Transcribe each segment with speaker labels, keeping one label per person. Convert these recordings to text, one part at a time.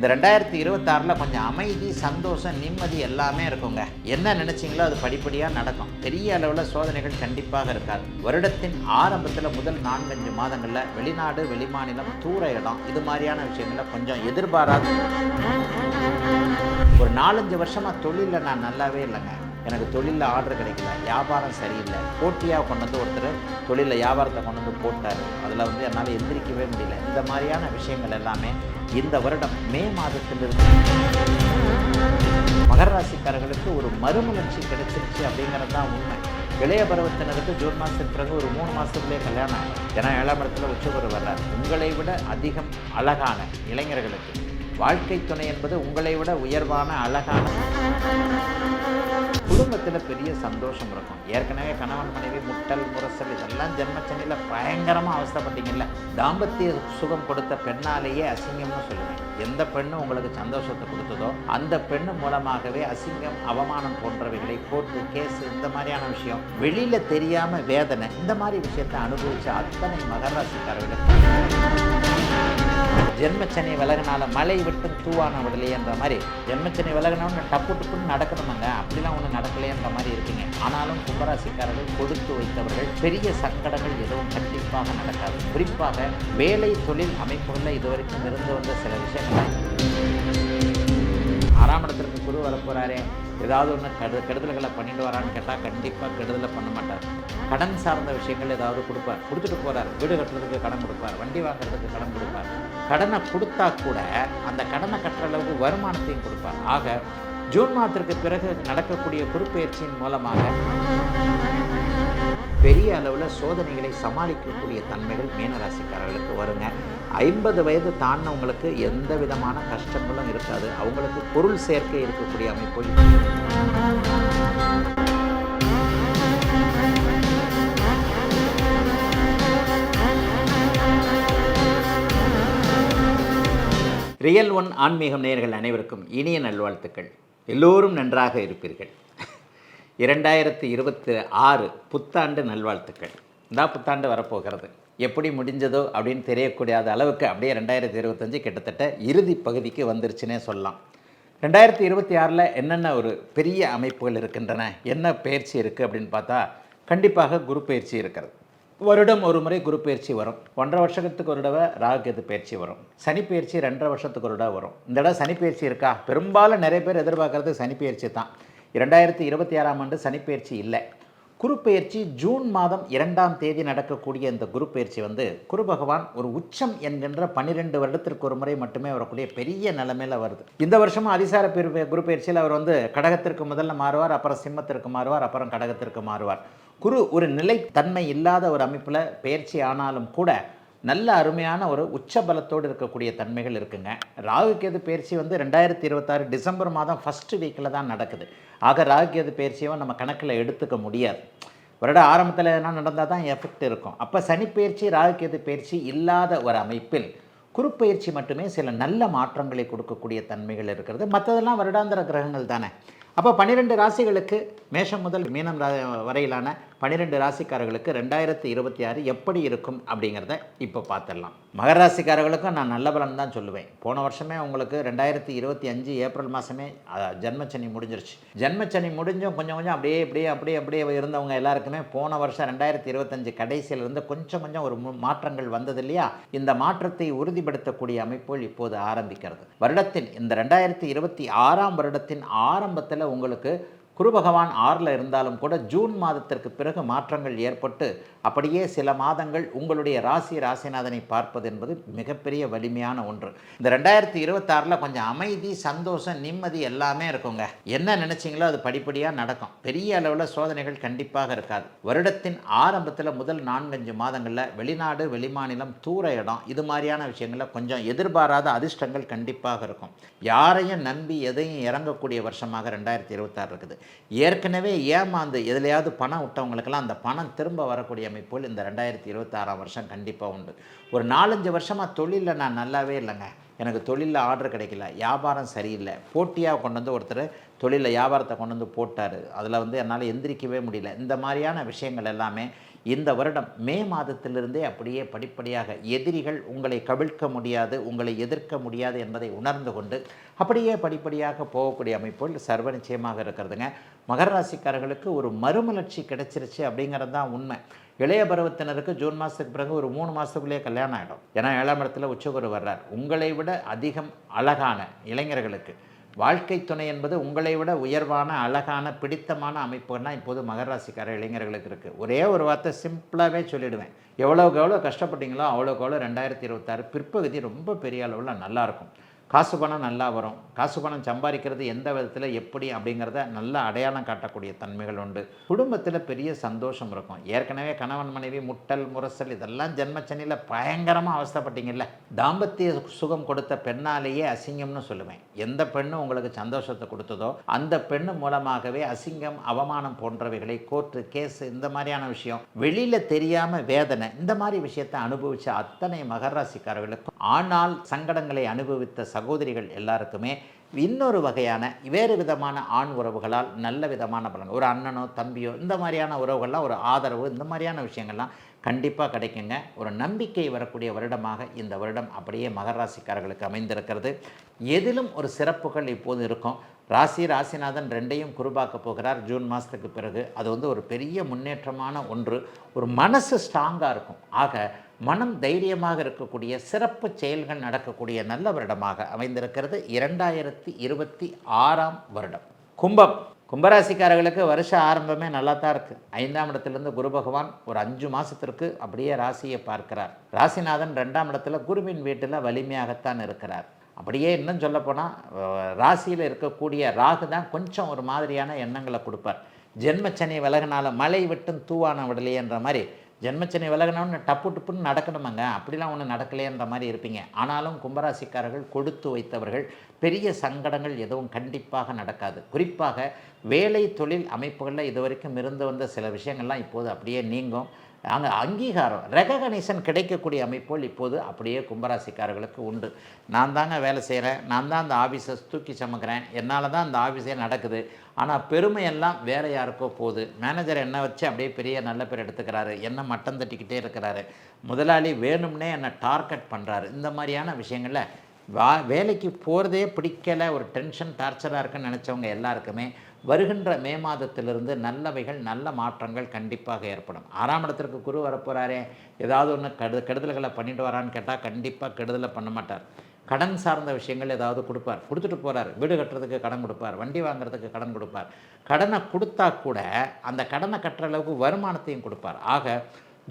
Speaker 1: இந்த 2026 கொஞ்சம் அமைதி, சந்தோஷம், நிம்மதி எல்லாமே இருக்குங்க. என்ன நினைச்சீங்களோ அது படிப்படியாக நடக்கும். பெரிய அளவில் சோதனைகள் கண்டிப்பாக இருக்காது. வருடத்தின் ஆரம்பத்தில் முதல் 4-5 மாதங்களில் வெளிநாடு, வெளிமாநிலம், தூர இடம் இது மாதிரியான விஷயங்களை கொஞ்சம் எதிர்பாராத ஒரு 4-5 வருஷமாக தொழிலில் நான் நல்லாவே இல்லைங்க. எனக்கு தொழிலில் ஆர்டர் கிடைக்கல, வியாபாரம் சரியில்லை, போட்டியாக கொண்டு வந்து ஒருத்தர் தொழிலில் வியாபாரத்தை கொண்டு வந்து போட்டார், அதில் வந்து என்னால் எந்திரிக்கவே முடியல. இந்த மாதிரியான விஷயங்கள் எல்லாமே இந்த வருடம் மே மாதத்திலிருந்து மகர ராசிக்காரர்களுக்கு ஒரு மறுமலர்ச்சி கிடைச்சிருச்சு அப்படிங்கிறது தான் உண்மை. இளைய பருவத்தினருக்கு ஜூன் மாதத்துக்கு பிறகு ஒரு 3 மாதத்துலேயே கல்யாணம் ஆகும். ஏன்னா 7ஆம் இடத்துல உச்சகுரு வர்றார். உங்களை விட அதிகம் அழகான இளைஞர்களுக்கு வாழ்க்கை துணை என்பது உங்களை விட உயர்வான அழகான குடும்பத்தில் பெரிய சந்தோஷம் இருக்கும். ஏற்கனவே கணவன் மனைவி முட்டல் முரசல் இதெல்லாம் ஜென்மச்சனியில் பயங்கரமாக அவஸ்தைப்பட்டீங்கல்ல. தாம்பத்திய சுகம் கொடுத்த பெண்ணாலேயே அசிங்கம்னு சொல்லுவேன். எந்த பெண்ணு உங்களுக்கு சந்தோஷத்தை கொடுத்ததோ அந்த பெண்ணு மூலமாகவே அசிங்கம், அவமானம் போன்றவைகளை, கோர்ட்டு கேஸு இந்த மாதிரியான விஷயம் வெளியில் தெரியாமல் வேதனை இந்த மாதிரி விஷயத்தை அனுபவித்த அத்தனை மகர ராசிக்காரர்களுக்கு ஜென்மச்சனி விலகினால மழை விட்டும் தூவான விடலையன்ற மாதிரி ஜென்மச்சனி விலகினோன்னு டப்பு டப்புன்னு நடக்கணுமாங்க. அப்படிலாம் ஒன்றும் நடக்கலையன்ற மாதிரி இருக்குங்க. ஆனாலும் கும்பராசிக்காரர்கள் கொடுத்து வைத்தவர்கள் பெரிய சங்கடங்கள் எதுவும் கண்டிப்பாக நடக்காது. குறிப்பாக வேலை தொழில் அமைப்புகளில் இதுவரைக்கும் இருந்து வந்த சில விஷயங்கள் 6ஆம் இடத்திற்கு குரு வரப்போகிறாரே, ஏதாவது ஒன்று கெடுதல்களை பண்ணிட்டு வரான்னு கேட்டால் கண்டிப்பாக கெடுதலை பண்ண மாட்டார். கடன் சார்ந்த விஷயங்கள் ஏதாவது கொடுப்பார், கொடுத்துட்டு போகிறார். வீடு கட்டுறதுக்கு கடன் கொடுப்பார், வண்டி வாங்குறதுக்கு கடன் கொடுப்பார். கடனை கொடுத்தா கூட அந்த கடனை கட்டுற அளவுக்கு வருமானத்தையும் கொடுப்பார். ஆக ஜூன் மாதத்திற்கு பிறகு நடக்கக்கூடிய குருப்பெயர்ச்சியின் மூலமாக பெரிய அளவில் சோதனைகளை சமாளிக்கக்கூடிய தன்மைகள் மீனராசிக்காரர்களுக்கு வருங்க. 50 வயது தாண்டினவங்களுக்கு எந்த விதமான கஷ்டங்களும் இருக்காது. அவங்களுக்கு பொருள் சேர்க்கை இருக்கக்கூடிய அமைப்பு. ரியல் ஒன் ஆன்மீகம் நேயர்கள் அனைவருக்கும் இனிய நல்வாழ்த்துக்கள். எல்லோரும் நன்றாக இருப்பீர்கள். 2026 புத்தாண்டு நல்வாழ்த்துக்கள். இந்த புத்தாண்டு வரப்போகிறது. எப்படி முடிஞ்சதோ அப்படின்னு தெரியக்கூடிய அளவுக்கு அப்படியே 2025 கிட்டத்தட்ட இறுதி பகுதிக்கு வந்துருச்சுன்னே சொல்லலாம். 2026 என்னென்ன ஒரு பெரிய அமைப்புகள் இருக்கின்றன, என்ன பயிற்சி இருக்குது அப்படின்னு பார்த்தா கண்டிப்பாக குரு பயிற்சி இருக்கிறது. வருடம் ஒரு முறை குரு பயிற்சி வரும். 1.5 வருஷத்துக்கு ஒரு தடவை ராகுகேது பயிற்சி வரும். சனி பயிற்சி 2.5 வருஷத்துக்கு ஒரு தடவை வரும். இந்த தடவை சனி பயிற்சி இருக்கா? பெரும்பாலும் நிறைய பேர் எதிர்பார்க்கறது சனி பயிற்சி தான். 2026ஆம் ஆண்டு சனி பயிற்சி இல்லை. குரு பயிற்சி ஜூன் மாதம் 2ஆம் தேதி நடக்கக்கூடிய இந்த குரு பயிற்சி வந்து குரு பகவான் ஒரு உச்சம் என்கின்ற 12 வருடத்திற்கு ஒரு முறை மட்டுமே வரக்கூடிய பெரிய நிலைமையில் வருது. இந்த வருஷமும் அதிசார குரு பயிற்சியில் அவர் வந்து கடகத்திற்கு முதல்ல மாறுவார், அப்புறம் சிம்மத்திற்கு மாறுவார், அப்புறம் கடகத்திற்கு மாறுவார். குரு ஒரு நிலைத்தன்மை இல்லாத ஒரு அமைப்பில் பயிற்சி ஆனாலும் கூட நல்ல அருமையான ஒரு உச்ச பலத்தோடு இருக்கக்கூடிய தன்மைகள் இருக்குங்க. ராகுகேது பயிற்சி வந்து 2026 டிசம்பர் மாதம் ஃபஸ்ட்டு வீக்கில் தான் நடக்குது. ஆக ராகுகேது பயிற்சியும் நம்ம கணக்கில் எடுத்துக்க முடியாது. வருட ஆரம்பத்தில் என்ன நடந்தால் தான் எஃபெக்ட் இருக்கும். அப்போ சனி பயிற்சி ராகுகேது பயிற்சி இல்லாத ஒரு அமைப்பில் குரு பயிற்சி மட்டுமே சில நல்ல மாற்றங்களை கொடுக்கக்கூடிய தன்மைகள் இருக்கிறது. மற்றதெல்லாம் வருடாந்திர கிரகங்கள் தானே. அப்போ 12 ராசிகளுக்கு மேஷம் முதல் மீனம் வரையிலான 12 ராசிக்காரர்களுக்கு 2026 எப்படி இருக்கும் அப்படிங்கிறத இப்போ பார்த்துடலாம். மகர ராசிக்காரர்களுக்கும் நான் நல்ல பலன் தான் சொல்லுவேன். போன வருஷமே உங்களுக்கு 2025 ஏப்ரல் மாதமே ஜென்மச்சனி முடிஞ்சிருச்சு. ஜென்மச்சனி முடிஞ்சும் கொஞ்சம் கொஞ்சம் அப்படியே இருந்தவங்க எல்லாருக்குமே போன வருஷம் 2025 கடைசியிலிருந்து கொஞ்சம் ஒரு மாற்றங்கள் வந்தது இல்லையா? இந்த மாற்றத்தை உறுதிப்படுத்தக்கூடிய அமைப்புகள் இப்போது ஆரம்பிக்கிறது. வருடத்தின் இந்த 2026ஆம் வருடத்தின் ஆரம்பத்தில் உங்களுக்கு குரு பகவான் 6ல் இருந்தாலும் கூட ஜூன் மாதத்திற்கு பிறகு மாற்றங்கள் ஏற்பட்டு அப்படியே சில மாதங்கள் உங்களுடைய ராசிநாதனை பார்ப்பது என்பது மிகப்பெரிய வலிமையான ஒன்று. இந்த 2026 கொஞ்சம் அமைதி, சந்தோஷம், நிம்மதி எல்லாமே இருக்குங்க. என்ன நினைச்சீங்களோ அது படிப்படியாக நடக்கும். பெரிய அளவில் சோதனைகள் கண்டிப்பாக இருக்காது. வருடத்தின் ஆரம்பத்தில் முதல் 4-5 மாதங்களில் வெளிநாடு, வெளிமாநிலம், தூர இடம் இது மாதிரியான விஷயங்களில் கொஞ்சம் எதிர்பாராத அதிர்ஷ்டங்கள் கண்டிப்பாக இருக்கும். யாரையும் நம்பி எதையும் இறங்கக்கூடிய வருஷமாக 2026 இருக்குது. ஏற்கனவே ஏமாந்து எதுலையாவது பணம் விட்டவங்களுக்கெல்லாம் அந்த பணம் திரும்ப வரக்கூடிய அமைப்புகள் இந்த 2026ஆம் வருஷம் கண்டிப்பாக உண்டு. ஒரு 4-5 வருஷமாக தொழிலில் நான் நல்லாவே இல்லைங்க. எனக்கு தொழிலில் ஆர்டர் கிடைக்கல, வியாபாரம் சரியில்லை, போட்டியாக கொண்டு வந்து ஒருத்தர் தொழிலில் வியாபாரத்தை கொண்டு வந்து போட்டார், அதில் வந்து என்னால் எந்திரிக்கவே முடியல. இந்த மாதிரியான விஷயங்கள் எல்லாமே இந்த வருடம் மே மாதத்திலிருந்தே அப்படியே படிப்படியாக எதிரிகள் உங்களை கவிழ்க்க முடியாது, உங்களை எதிர்க்க முடியாது என்பதை உணர்ந்து கொண்டு அப்படியே படிப்படியாக போகக்கூடிய அமைப்புகள் சர்வ நிச்சயமாக இருக்கிறதுங்க. மகர ராசிக்காரர்களுக்கு ஒரு மறுமலர்ச்சி கிடைச்சிருச்சு அப்படிங்கிறது தான் உண்மை. இளைய பருவத்தினருக்கு ஜூன் மாதத்துக்கு பிறகு ஒரு 3 மாதத்துக்குள்ளேயே கல்யாணம் ஆகிடும். ஏன்னா 7ஆம் இடத்துல உச்சகுரு வர்றார். உங்களை விட அதிகம் அழகான இளைஞர்களுக்கு வாழ்க்கை துணை என்பது உங்களை விட உயர்வான அழகான பிடித்தமான அமைப்புகள்லாம் இப்போது மகர ராசிக்கார இளைஞர்களுக்கு இருக்குது. ஒரே ஒரு வார்த்தை சிம்பிளாகவே சொல்லிவிடுவேன், எவ்வளோக்கு எவ்வளோ கஷ்டப்பட்டீங்களோ அவ்வளோக்கு எவ்வளோ 2026 பிற்பகுதி ரொம்ப பெரிய அளவில் நல்லாயிருக்கும். காசு பணம் நல்லா வரும். காசு பணம் சம்பாதிக்கிறது எந்த விதத்தில் எப்படி அப்படிங்கிறத நல்ல அடையாளம் காட்டக்கூடிய தன்மைகள் உண்டு. குடும்பத்தில் பெரிய சந்தோஷம் இருக்கும். ஏற்கனவே கணவன் மனைவி முட்டல் முரசல் இதெல்லாம் ஜென்மச்சனியில் பயங்கரமாக அவஸ்தைப்பட்டீங்கல்ல. தாம்பத்திய சுகம் கொடுத்த பெண்ணாலேயே அசிங்கம்னு சொல்லுவேன். எந்த பெண்ணு உங்களுக்கு சந்தோஷத்தை கொடுத்ததோ அந்த பெண்ணு மூலமாகவே அசிங்கம் அவமானம் போன்றவைகளை கோர்ட்டு கேஸு இந்த மாதிரியான விஷயம் வெளியில் தெரியாமல் வேதனை இந்த மாதிரி விஷயத்தை அனுபவித்த அத்தனை மகர ராசிக்காரர்களுக்கும் ஆனால் சங்கடங்களை அனுபவித்த சகோதரிகள் எல்லாருக்குமே இன்னொரு வகையான வேறு விதமான ஆண் உறவுகளால் நல்ல விதமான பலன், ஒரு அண்ணனோ தம்பியோ இந்த மாதிரியான உறவுகள்லாம் ஒரு ஆதரவு இந்த மாதிரியான விஷயங்கள்லாம் கண்டிப்பாக கிடைக்குங்க. ஒரு நம்பிக்கை வரக்கூடிய வருடமாக இந்த வருடம் அப்படியே மகர ராசிக்காரர்களுக்கு அமைந்திருக்கிறது. எதிலும் ஒரு சிறப்புகள் இப்போது இருக்கும். ராசிநாதன் 2ஐயும் குருபாக்க போகிறார் ஜூன் மாதத்துக்கு பிறகு. அது ஒரு பெரிய முன்னேற்றமான ஒன்று. ஒரு மனசு ஸ்ட்ராங்காக இருக்கும். ஆக மனம் தைரியமாக இருக்கக்கூடிய சிறப்பு செயல்கள் நடக்கக்கூடிய நல்ல வருடமாக அமைந்திருக்கிறது 2026 வருடம். கும்பராசிக்காரர்களுக்கு வருஷ ஆரம்பமே நல்லா தான் இருக்குது. 5ஆம் இடத்துலேருந்து குரு பகவான் ஒரு 5 மாதத்திற்கு அப்படியே ராசியை பார்க்கிறார். ராசிநாதன் 2ஆம் இடத்துல குருவின் வீட்டில் வலிமையாகத்தான் இருக்கிறார். அப்படியே இன்னும் சொல்லப்போனால் ராசியில் இருக்கக்கூடிய ராகு தான் கொஞ்சம் ஒரு மாதிரியான எண்ணங்களை கொடுப்பார். ஜென்மச்சனி விலகினால மழை விட்டும் தூவான விடலையேன்ற மாதிரி ஜென்மச்சனி விலகினோன்னு டப்புன்னு நடக்கணுமாங்க, அப்படிலாம் ஒன்று நடக்கலையன்ற மாதிரி இருப்பீங்க. ஆனாலும் கும்பராசிக்காரர்கள் கொடுத்து வைத்தவர்கள். பெரிய சங்கடங்கள் எதுவும் கண்டிப்பாக நடக்காது. குறிப்பாக வேலை தொழில் அமைப்புகளில் இதுவரைக்கும் இருந்து வந்த சில விஷயங்கள்லாம் இப்போது அப்படியே நீங்கும். அங்கே அங்கீகாரம் ரெகக்னைசேஷன் கிடைக்கக்கூடிய அமைப்புகள் இப்போது அப்படியே கும்பராசிக்காரர்களுக்கு உண்டு. நான் தாங்க வேலை செய்கிறேன், நான் தான் அந்த ஆஃபீஸை தூக்கி சமைக்கிறேன், என்னால் தான் அந்த ஆஃபீஸே நடக்குது, ஆனால் பெருமையெல்லாம் வேறு யாருக்கோ போகுது. மேனேஜர் என்னை வச்சு அப்படியே பெரிய நல்ல பேர் எடுத்துக்கிறாரு, என்ன மட்டம் தட்டிக்கிட்டே இருக்கிறாரு, முதலாளி வேணும்னே என்னை டார்கெட் பண்ணுறாரு. இந்த மாதிரியான விஷயங்களில் வேலைக்கு போகிறதே பிடிக்கலை, ஒரு டென்ஷன் டார்ச்சராக இருக்குன்னு நினச்சவங்க எல்லாருக்குமே வருகின்ற மே மாதத்திலிருந்து நல்லவைகள் நல்ல மாற்றங்கள் கண்டிப்பாக ஏற்படும். 6ஆம் இடத்திற்கு குரு வரப்போகிறாரே, ஏதாவது ஒன்று கெடுதல்களை பண்ணிட்டு வரான்னு கேட்டால் கண்டிப்பாக கெடுதலை பண்ண மாட்டார். கடன் சார்ந்த விஷயங்கள் ஏதாவது கொடுப்பார், கொடுத்துட்டு போகிறார். வீடு கட்டுறதுக்கு கடன் கொடுப்பார், வண்டி வாங்குறதுக்கு கடன் கொடுப்பார். கடனை கொடுத்தா கூட அந்த கடனை கட்டுற அளவுக்கு வருமானத்தையும் கொடுப்பார். ஆக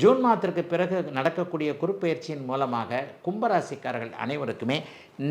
Speaker 1: ஜூன் மாதத்திற்கு பிறகு நடக்கக்கூடிய குருப்பெயர்ச்சியின் மூலமாக கும்பராசிக்காரர்கள் அனைவருக்குமே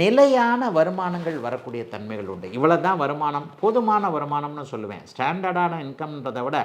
Speaker 1: நிலையான வருமானங்கள் வரக்கூடிய தன்மைகள் உண்டு. இவ்வளோ தான் வருமானம், போதுமான வருமானம்னு சொல்லுவேன். ஸ்டாண்டர்டான இன்கம்ன்றதை விட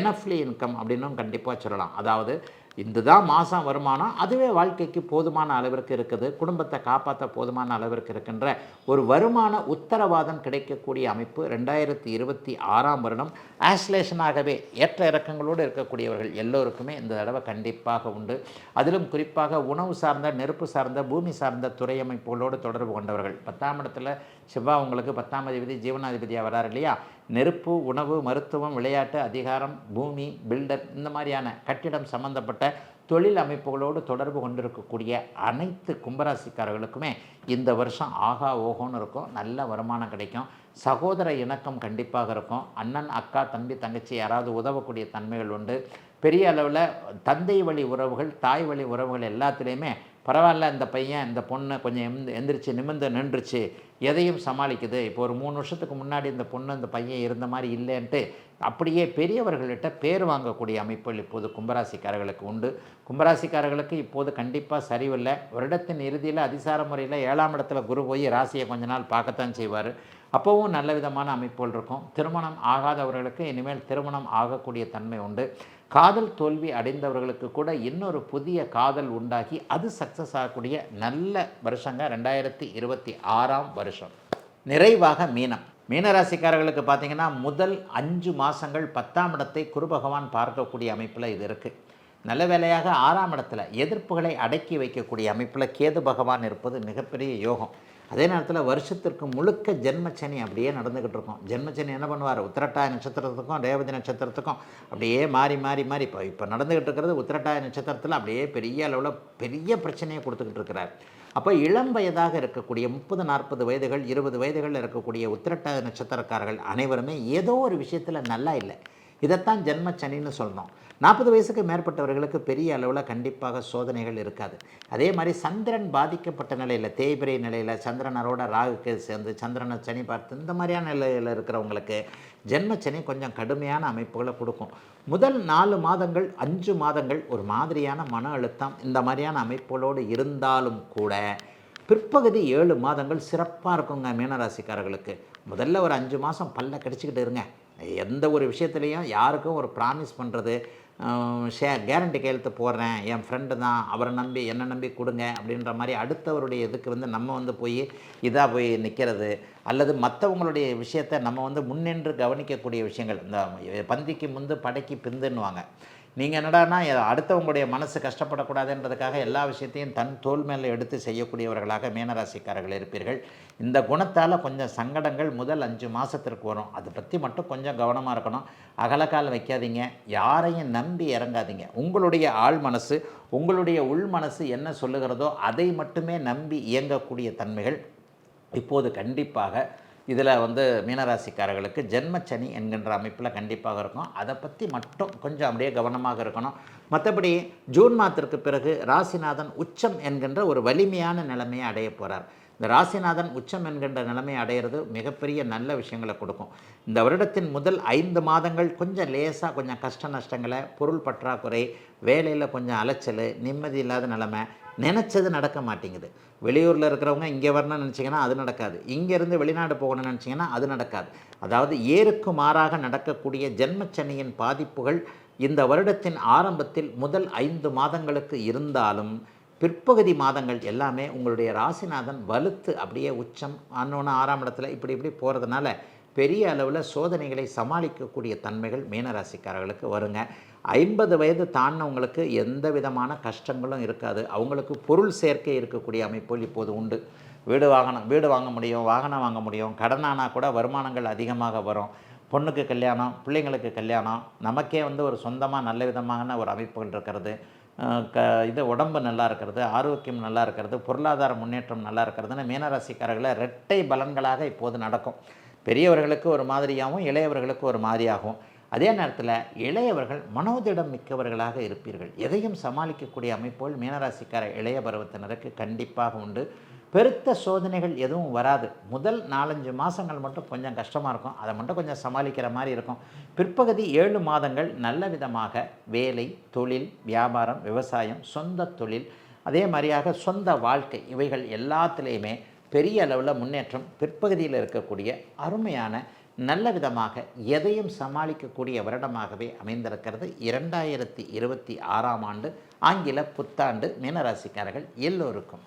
Speaker 1: எனஃப்லி இன்கம் அப்படின்னும் கண்டிப்பாக சொல்லலாம். அதாவது இதுதான் மாதம் வருமானம், அதுவே வாழ்க்கைக்கு போதுமான அளவிற்கு இருக்குது, குடும்பத்தை காப்பாற்ற போதுமான அளவிற்கு இருக்கின்ற ஒரு வருமான உத்தரவாதம் கிடைக்கக்கூடிய அமைப்பு 2026 வருடம் ஆஸ்லேஷனாகவே ஏற்ற இறக்கங்களோடு இருக்கக்கூடியவர்கள் எல்லோருக்குமே இந்த தடவை கண்டிப்பாக உண்டு. அதிலும் குறிப்பாக உணவு சார்ந்த, நெருப்பு சார்ந்த, பூமி சார்ந்த துறை அமைப்புகளோடு தொடர்பு கொண்டவர்கள். 10ஆம் இடத்துல செவ்வாய் உங்களுக்கு 10ஆம் அதிபதி ஜீவனாதிபதியாக வரார் இல்லையா. நெருப்பு, உணவு, மருத்துவம், விளையாட்டு, அதிகாரம், பூமி, பில்டர் இந்த மாதிரியான கட்டிடம் சம்பந்தப்பட்ட தொழில் அமைப்புகளோடு தொடர்பு கொண்டிருக்கக்கூடிய அனைத்து கும்பராசிக்காரர்களுக்குமே இந்த வருஷம் ஆகா ஓகோன்னு இருக்கும். நல்ல வருமானம் கிடைக்கும். சகோதர இணக்கம் கண்டிப்பாக இருக்கும். அண்ணன், அக்கா, தம்பி, தங்கச்சி யாராவது உதவக்கூடிய தன்மைகள் உண்டு. பெரிய அளவில் தந்தை வழி உறவுகள், தாய் வழி உறவுகள் எல்லாத்துலேயுமே பரவாயில்ல, இந்த பையன் இந்த பொண்ணு கொஞ்சம் எந்திரிச்சு நிமிர்ந்து நின்றுச்சு, எதையும் சமாளிக்குது. இப்போ ஒரு 3 வருஷத்துக்கு முன்னாடி இந்த பொண்ணு இந்த பையன் இருந்த மாதிரி இல்லைன்ட்டு அப்படியே பெரியவர்கள்கிட்ட பேர் வாங்கக்கூடிய அமைப்புகள் இப்போது கும்பராசிக்காரர்களுக்கு உண்டு. கும்பராசிக்காரர்களுக்கு இப்போது கண்டிப்பாக சரிவில்லை. வருடத்தின் இறுதியில் அதிசார முறையில் 7ஆம் இடத்துல குரு போய் ராசியை கொஞ்ச நாள் பார்க்கத்தான் செய்வார். அப்போவும் நல்ல விதமான அமைப்புகள் இருக்கும். திருமணம் ஆகாதவர்களுக்கு இனிமேல் திருமணம் ஆகக்கூடிய தன்மை உண்டு. காதல் தோல்வி அடைந்தவர்களுக்கு கூட இன்னொரு புதிய காதல் உண்டாகி அது சக்ஸஸ் ஆகக்கூடிய நல்ல வருஷங்க 2026 வருஷம். நிறைவாக மீனராசிக்காரர்களுக்கு பார்த்திங்கன்னா முதல் 5 மாதங்கள் 10ஆம் இடத்தை குரு பகவான் பார்க்கக்கூடிய அமைப்பில் இது இருக்குது. நல்ல வேளையாக 6ஆம் இடத்துல எதிர்ப்புகளை அடக்கி வைக்கக்கூடிய அமைப்பில் கேது பகவான் இருப்பது மிகப்பெரிய யோகம். அதே நேரத்தில் வருஷத்திற்கு முழுக்க ஜென்மச்சனி அப்படியே நடந்துக்கிட்டு இருக்கும். ஜென்மச்சனி என்ன பண்ணுவார், உத்திரட்டாய நட்சத்திரத்துக்கும் ரேவதி நட்சத்திரத்துக்கும் அப்படியே மாறி மாறி மாறி இப்போ நடந்துக்கிட்டு இருக்கிறது உத்திரட்டாய நட்சத்திரத்தில் அப்படியே பெரிய அளவில் பெரிய பிரச்சனையை கொடுத்துக்கிட்டு இருக்கிறார். அப்போ இளம் வயதாக இருக்கக்கூடிய 30-40 வயதுகள் 20 வயதுகளில் இருக்கக்கூடிய உத்திரட்டாய நட்சத்திரக்காரர்கள் அனைவருமே ஏதோ ஒரு விஷயத்தில் நல்லா இல்லை. இதைத்தான் ஜென்மச்சனின்னு சொல்லணும். 40 வயசுக்கு மேற்பட்டவர்களுக்கு பெரிய அளவில் கண்டிப்பாக சோதனைகள் இருக்காது. அதே மாதிரி சந்திரன் பாதிக்கப்பட்ட நிலையில், தேய்பிரை நிலையில், சந்திரனரோட ராகுக்கு சேர்ந்து சந்திரனை சனி பார்த்து இந்த மாதிரியான நிலையில் இருக்கிறவங்களுக்கு ஜென்மச்சனி கொஞ்சம் கடுமையான அமைப்புகளை கொடுக்கும். முதல் 4 மாதங்கள் 5 மாதங்கள் ஒரு மாதிரியான மன அழுத்தம் இந்த மாதிரியான அமைப்புகளோடு இருந்தாலும் கூட பிற்பகுதி 7 மாதங்கள் சிறப்பாக இருக்குங்க மீனராசிக்காரர்களுக்கு. முதல்ல ஒரு 5 மாதம் பல்ல கடிச்சிக்கிட்டு இருங்க. எந்த ஒரு விஷயத்துலையும் யாருக்கும் ஒரு ப்ராமிஸ் பண்ணுறது, கேரண்டி கையெழுத்து போடுறேன், என் ஃப்ரெண்டு தான், அவரை நம்பி என்னை நம்பி கொடுங்க அப்படின்ற மாதிரி அடுத்தவருடைய இதுக்கு நம்ம போய் இதாக போய் நிற்கிறது, அல்லது மற்றவங்களுடைய விஷயத்தை நம்ம முன்னின்று கவனிக்கக்கூடிய விஷயங்கள். இந்த பந்திக்கு முந்து படைக்கு பிந்துன்னுவாங்க. நீங்கள் என்னடானா அடுத்தவங்களுடைய மனசு கஷ்டப்படக்கூடாதுன்றதுக்காக எல்லா விஷயத்தையும் தன் தோல் மேலே எடுத்து செய்யக்கூடியவர்களாக மீனராசிக்காரர்கள் இருப்பீர்கள். இந்த குணத்தால் கொஞ்சம் சங்கடங்கள் முதல் 5 மாதத்திற்கு வரும். அதை பற்றி மட்டும் கொஞ்சம் கவனமாக இருக்கணும். அகலக்கால் வைக்காதீங்க, யாரையும் நம்பி இறங்காதீங்க. உங்களுடைய ஆழ் மனசு, உங்களுடைய உள் மனசு என்ன சொல்லுகிறதோ அதை மட்டுமே நம்பி இயங்கக்கூடிய தன்மைகள் இப்போது கண்டிப்பாக இதில் மீனராசிக்காரர்களுக்கு ஜென்மச்சனி என்கின்ற அமைப்பில் கண்டிப்பாக இருக்கும். அதை பற்றி மட்டும் கொஞ்சம் அப்படியே கவனமாக இருக்கணும். மற்றபடி ஜூன் மாதத்திற்கு பிறகு ராசிநாதன் உச்சம் என்கின்ற ஒரு வலிமையான நிலைமையை அடைய போகிறார். இந்த ராசிநாதன் உச்சம் என்கின்ற நிலைமை அடையிறது மிகப்பெரிய நல்ல விஷயங்களை கொடுக்கும். இந்த வருடத்தின் முதல் 5 மாதங்கள் கொஞ்சம் லேசாக கொஞ்சம் கஷ்ட நஷ்டங்களை, பொருள் பற்றாக்குறை, வேலையில் கொஞ்சம் அலைச்சல், நிம்மதி இல்லாத நிலைமை, நினச்சது நடக்க மாட்டேங்குது. வெளியூரில் இருக்கிறவங்க இங்கே வரணும்னு நினச்சிங்கன்னா அது நடக்காது, இங்கேருந்து வெளிநாடு போகணும்னு நினச்சிங்கன்னா அது நடக்காது. அதாவது ஏருக்கு மாறாக நடக்கக்கூடிய ஜென்மச்சனியின் பாதிப்புகள் இந்த வருடத்தின் ஆரம்பத்தில் முதல் 5 மாதங்களுக்கு இருந்தாலும் பிற்பகுதி மாதங்கள் எல்லாமே உங்களுடைய ராசிநாதன் வலுத்து அப்படியே உச்சம் 6ஆம் இடத்துல இப்படி போகிறதுனால பெரிய அளவில் சோதனைகளை சமாளிக்கக்கூடிய தன்மைகள் மீனராசிக்காரர்களுக்கு வருங்க. 50 வயது தாண்டினவங்களுக்கு எந்த விதமான கஷ்டங்களும் இருக்காது. அவங்களுக்கு பொருள் சேர்க்கை இருக்கக்கூடிய அமைப்புகள் இப்போது உண்டு. வீடு வாங்க முடியும், வாகனம் வாங்க முடியும், கடனானா கூட வருமானங்கள் அதிகமாக வரும். பொண்ணுக்கு கல்யாணம், பிள்ளைங்களுக்கு கல்யாணம், நமக்கே ஒரு சொந்தமாக நல்ல விதமான ஒரு அமைப்புகள் இருக்கிறது. உடம்பு நல்லா இருக்கிறது, ஆரோக்கியம் நல்லா இருக்கிறது, பொருளாதார முன்னேற்றம் நல்லா இருக்கிறதுன்னு மீனராசிக்காரர்களை இரட்டை பலன்களாக இப்போது நடக்கும். பெரியவர்களுக்கு ஒரு மாதிரியாகவும் இளையவர்களுக்கு ஒரு மாதிரியாகவும். அதே நேரத்தில் இளையவர்கள் மனோதிடம் மிக்கவர்களாக இருப்பீர்கள். எதையும் சமாளிக்கக்கூடிய அமைப்புகள் மீனராசிக்கார இளைய பருவத்தினருக்கு கண்டிப்பாக உண்டு. பெருத்த சோதனைகள் எதுவும் வராது. முதல் 4-5 மாதங்கள் மட்டும் கொஞ்சம் கஷ்டமாக இருக்கும். அதை மட்டும் கொஞ்சம் சமாளிக்கிற மாதிரி இருக்கும். பிற்பகுதி 7 மாதங்கள் நல்ல விதமாக வேலை, தொழில், வியாபாரம், விவசாயம், சொந்த தொழில், அதே மாதிரியாக சொந்த வாழ்க்கை, இவைகள் எல்லாத்துலேயுமே பெரிய அளவில் முன்னேற்றம் பிற்பகுதியில் இருக்கக்கூடிய அருமையான நல்ல விதமாக எதையும் சமாளிக்கக்கூடிய வருடமாகவே அமைந்திருக்கிறது 2026ஆம் ஆண்டு ஆங்கில புத்தாண்டு மீனராசிக்காரர்கள் எல்லோருக்கும்.